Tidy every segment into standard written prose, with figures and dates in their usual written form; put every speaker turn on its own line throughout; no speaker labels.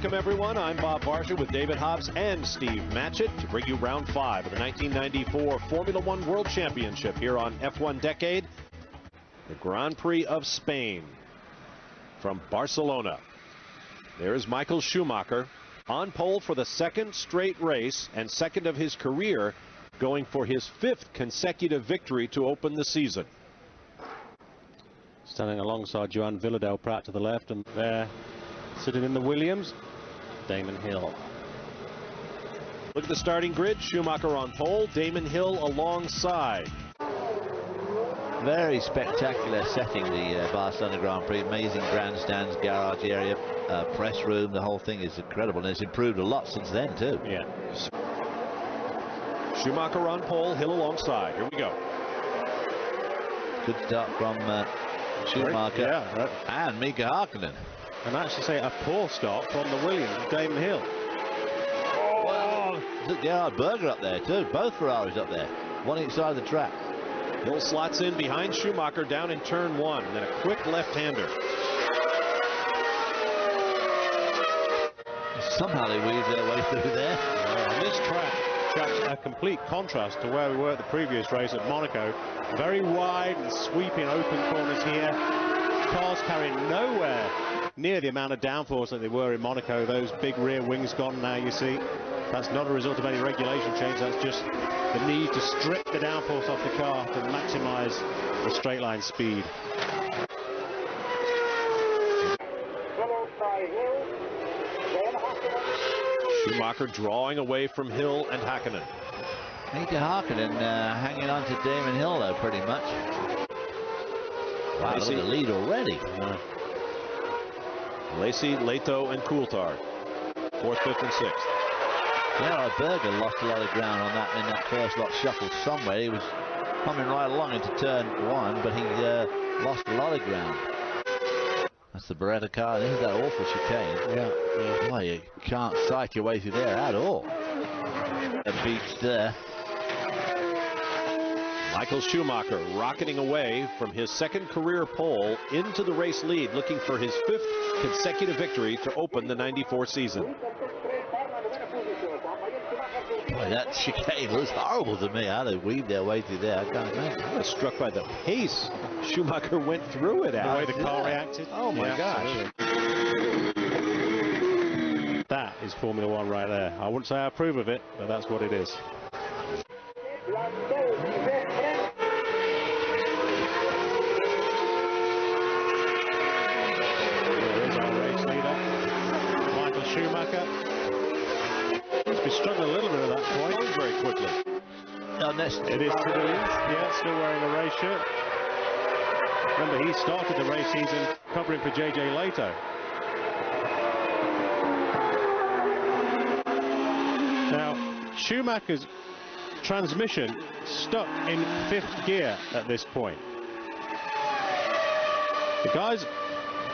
Welcome, everyone. I'm Bob Varsha with David Hobbs and Steve Matchett to bring you round 5 of the 1994 Formula One World Championship here on F1 Decade. The Grand Prix of Spain from Barcelona. There's Michael Schumacher on pole for the second straight race and second of his career, going for his 5th consecutive victory to open the season.
Standing alongside Joan Villadel-Pratt to the left, and there, sitting in the Williams, Damon Hill.
Look at the starting grid. Schumacher on pole, Damon Hill alongside.
Very spectacular setting, the Barcelona Grand Prix. Amazing grandstands, garage area, press room. The whole thing is incredible, and it's improved a lot since then too.
Yeah.
Schumacher on pole, Hill alongside. Here we go.
Good start from Schumacher and Mika Hakkinen.
And actually say a poor start from the Williams, Damon Hill.
Well, look, Gerhard Berger up there too. Both Ferraris up there, one each side of the track.
Hill slots in behind Schumacher down in turn 1, and then a quick left-hander.
Somehow they weave their way through there.
This track tracks a complete contrast to where we were at the previous race at Monaco. Very wide and sweeping open corners here. Cars carrying nowhere near the amount of downforce that they were in Monaco. Those big rear wings gone now, you see. That's not a result of any regulation change. That's just the need to strip the downforce off the car to maximize the straight line speed.
Schumacher drawing away from Hill and Hakkinen.
Mika Hakkinen hanging on to Damon Hill though, pretty much. Wow, look at the lead already.
Lacey, Leto, and Coulthard, 4th, 5th, and 6th.
Gerhard Berger lost a lot of ground on that in that first lot shuffle somewhere. He was coming right along into turn 1, but he lost a lot of ground. That's the Beretta car. This is that awful chicane.
Yeah.
Boy, you can't sight your way through there at all. A beach there.
Michael Schumacher rocketing away from his 2nd career pole into the race lead, looking for his 5th consecutive victory to open the '94 season.
Boy, that chicane was horrible to me. How they weaved their way through there, I can't imagine.
I was struck by the pace Schumacher went through it at.
The way the car reacted.
Oh my gosh.
Absolutely. That is Formula One right there. I wouldn't say I approve of it, but that's what it is. There's our race leader, Michael Schumacher. He's struggling a little bit at that point.
Going very quickly.
It is to the lead. Yeah, still wearing a race shirt. Remember, he started the race season covering for JJ Leto. Now, Schumacher's transmission stuck in 5th gear at this point. The guys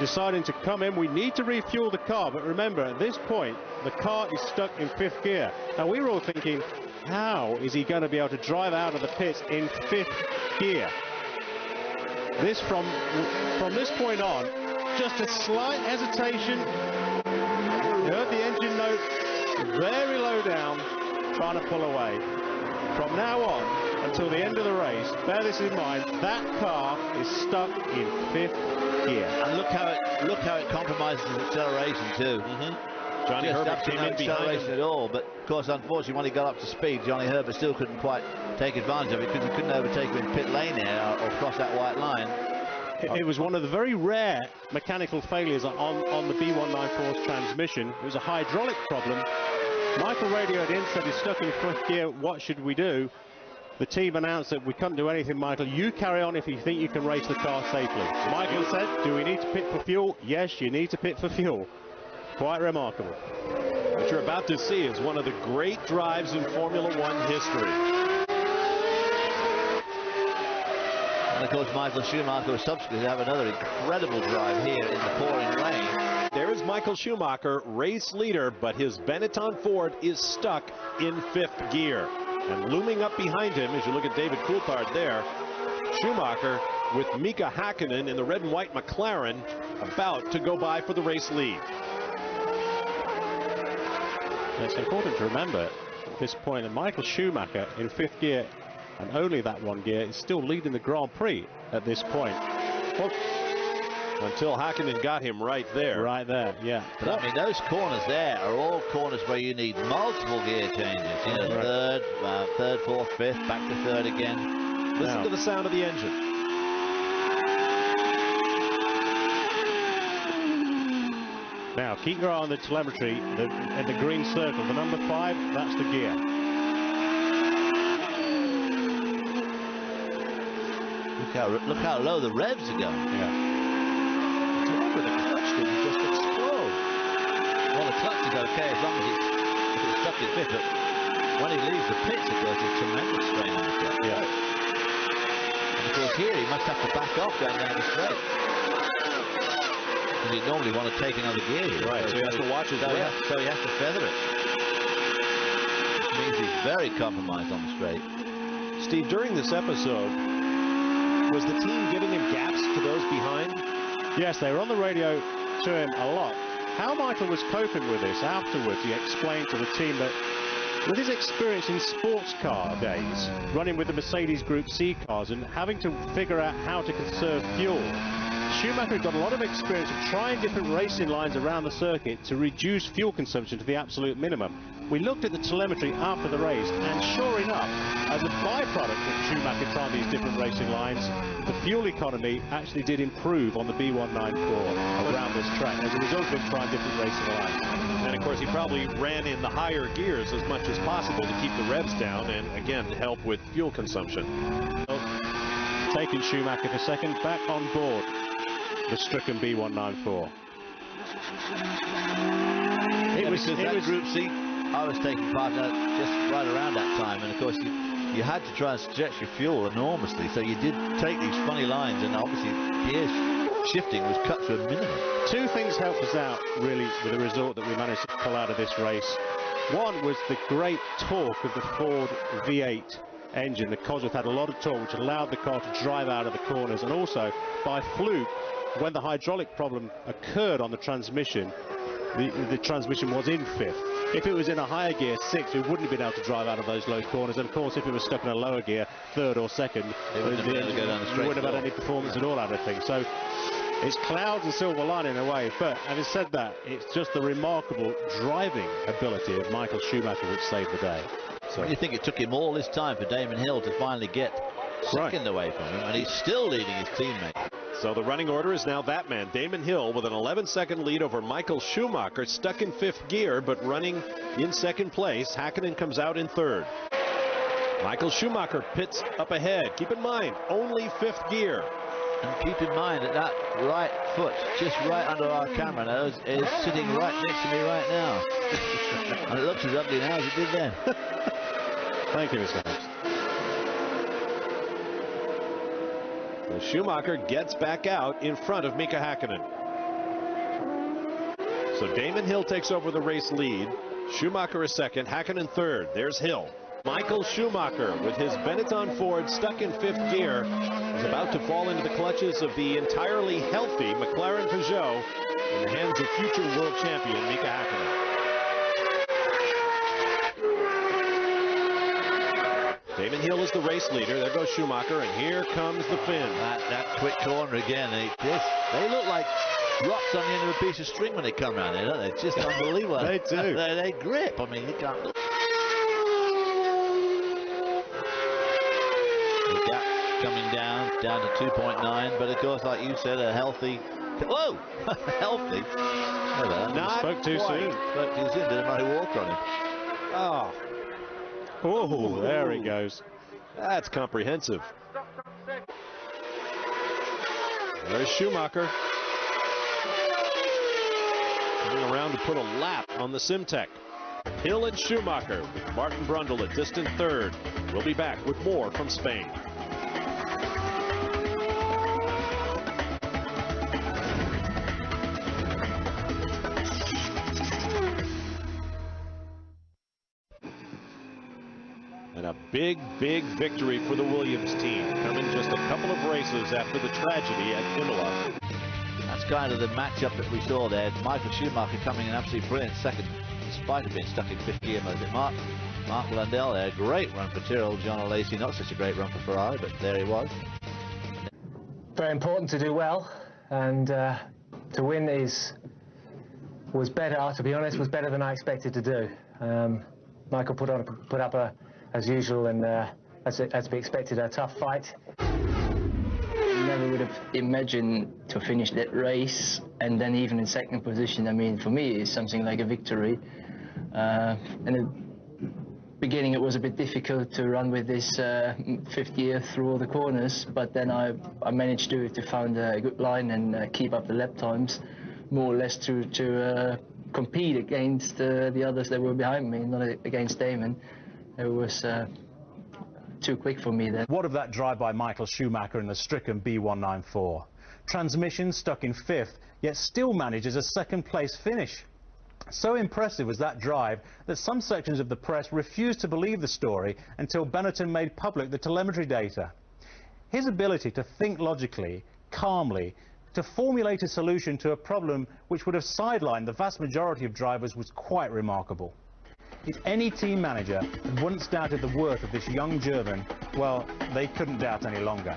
deciding to come in. We need to refuel the car, but remember, at this point, the car is stuck in 5th gear. Now, we were all thinking, how is he going to be able to drive out of the pits in 5th gear? This from this point on, just a slight hesitation. You heard the engine note very low down, trying to pull away. From now on until the end of the race, bear this in mind, that car is stuck in 5th gear.
And look how it compromises acceleration too.
Johnny Herbert came in behind him
at all, but of course, unfortunately, when he got up to speed, Johnny Herbert still couldn't quite take advantage of it because he couldn't overtake him in pit lane there or cross that white line.
It was one of the very rare mechanical failures on the B194's transmission. It was a hydraulic problem. Michael radioed in, said he's stuck in 5th gear. What should we do? The team announced that we couldn't do anything, Michael. You carry on if you think you can race the car safely. Michael said, do we need to pit for fuel? Yes, you need to pit for fuel. Quite remarkable.
What you're about to see is one of the great drives in Formula One history.
And of course, Michael Schumacher was subsequently have another incredible drive here in the pouring rain.
There is Michael Schumacher, race leader, but his Benetton Ford is stuck in 5th gear. And looming up behind him, as you look at David Coulthard there, Schumacher with Mika Hakkinen in the red and white McLaren about to go by for the race lead.
It's important to remember at this point that Michael Schumacher in 5th gear, and only that one gear, is still leading the Grand Prix at this point. Well,
until Hakkinen got him right there.
Right there, yeah.
But I mean, those corners there are all corners where you need multiple gear changes. You know, third, fourth, fifth, back to third again.
Listen to the sound of the engine.
Now, keep your eye on the telemetry, at the green circle, the number 5, that's the gear.
Look how low the revs are going.
Yeah.
Remember, the clutch didn't just explode.
Well, the clutch is okay as long as it's stuck in fifth, but when he leaves the pits, of course, there's tremendous strain on the clutch.
Yeah.
And of course, here he must have to back off going down the straight. Because he'd normally want to take another gear here.
Right, so he has to watch his rev.
So he has to feather it. Which means he's very compromised on the straight.
Steve, during this episode, was the team giving him gaps to those behind?
Yes, they were on the radio to him a lot. How Michael was coping with this afterwards, he explained to the team that with his experience in sports car days, running with the Mercedes Group C cars and having to figure out how to conserve fuel, Schumacher got a lot of experience of trying different racing lines around the circuit to reduce fuel consumption to the absolute minimum. We looked at the telemetry after the race, and sure enough, as a byproduct of Schumacher trying these different racing lines, the fuel economy actually did improve on the B194 around this track as a result of him trying different racing lines.
And of course, he probably ran in the higher gears as much as possible to keep the revs down and, again, help with fuel consumption.
Taking Schumacher for second, back on board the stricken B194.
It was Group C. I was taking part in that just right around that time, and of course you had to try and stretch your fuel enormously, so you did take these funny lines, and obviously gear shifting was cut to a minimum.
Two things helped us out really with the result that we managed to pull out of this race. One was the great torque of the Ford V8 engine. The Cosworth had a lot of torque, which allowed the car to drive out of the corners, and also by fluke, when the hydraulic problem occurred on the transmission, the transmission was in fifth. If it was in a higher gear, 6, we wouldn't have been able to drive out of those low corners. And of course, if it was stuck in a lower gear, 3rd or 2nd,
it wouldn't have been able to go down the straight.
You wouldn't have had any performance at all out of things. So it's clouds and silver lining in a way. But having said that, it's just the remarkable driving ability of Michael Schumacher which saved the day. So
you think it took him all this time for Damon Hill to finally get second away from him, and he's still leading his teammate.
So the running order is now that man, Damon Hill, with an 11-second lead over Michael Schumacher, stuck in 5th gear, but running in 2nd place. Hakkinen comes out in 3rd. Michael Schumacher pits up ahead. Keep in mind, only 5th gear.
And keep in mind that that right foot, just right under our camera nose, is sitting right next to me right now. And it looks as ugly now as it did then.
Thank you, Mr. Hobbs.
Schumacher gets back out in front of Mika Hakkinen. So Damon Hill takes over the race lead. Schumacher is 2nd, Hakkinen 3rd. There's Hill. Michael Schumacher, with his Benetton Ford stuck in 5th gear, is about to fall into the clutches of the entirely healthy McLaren Peugeot in the hands of future world champion Mika Hakkinen. Damon Hill is the race leader. There goes Schumacher, and here comes the Finn.
That quick corner again. They look like rocks on the end of a piece of string when they come around there, don't they? It's just unbelievable.
They do.
They grip. I mean, you can't. The gap coming down to 2.9, but of course, like you said, a healthy. Whoa, healthy.
Not
spoke too soon.
Spoke too soon. Did a mighty walk on him.
Oh, there he goes.
That's comprehensive. There's Schumacher. Coming around to put a lap on the Simtek. Hill and Schumacher with Martin Brundle a distant 3rd. We'll be back with more from Spain. And a big, big victory for the Williams team, coming just a couple of races after the tragedy at Imola.
That's kind of the matchup that we saw there. Michael Schumacher coming in absolutely brilliant 2nd in spite of being stuck in fifth gear. Was it Mark Blundell there? Great run for Tyrrell. John O'Lacey, not such a great run for Ferrari, but there he was.
Very important to do well, and to win was better, to be honest, was better than I expected to do. Michael put up as usual, and as to be expected, a tough fight.
Never would have imagined to finish that race, and then even in second position. I mean, for me, it's something like a victory. In the beginning, it was a bit difficult to run with this fifth gear through all the corners, but then I managed to find a good line and keep up the lap times, more or less to compete against the others that were behind me, not against Damon. It was too quick for me then.
What of that drive by Michael Schumacher in the stricken B194? Transmission stuck in fifth, yet still manages a second-place finish. So impressive was that drive that some sections of the press refused to believe the story until Benetton made public the telemetry data. His ability to think logically, calmly, to formulate a solution to a problem which would have sidelined the vast majority of drivers was quite remarkable. If any team manager had once doubted the worth of this young German, well, they couldn't doubt any longer.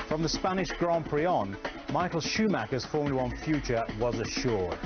From the Spanish Grand Prix on, Michael Schumacher's Formula One future was assured.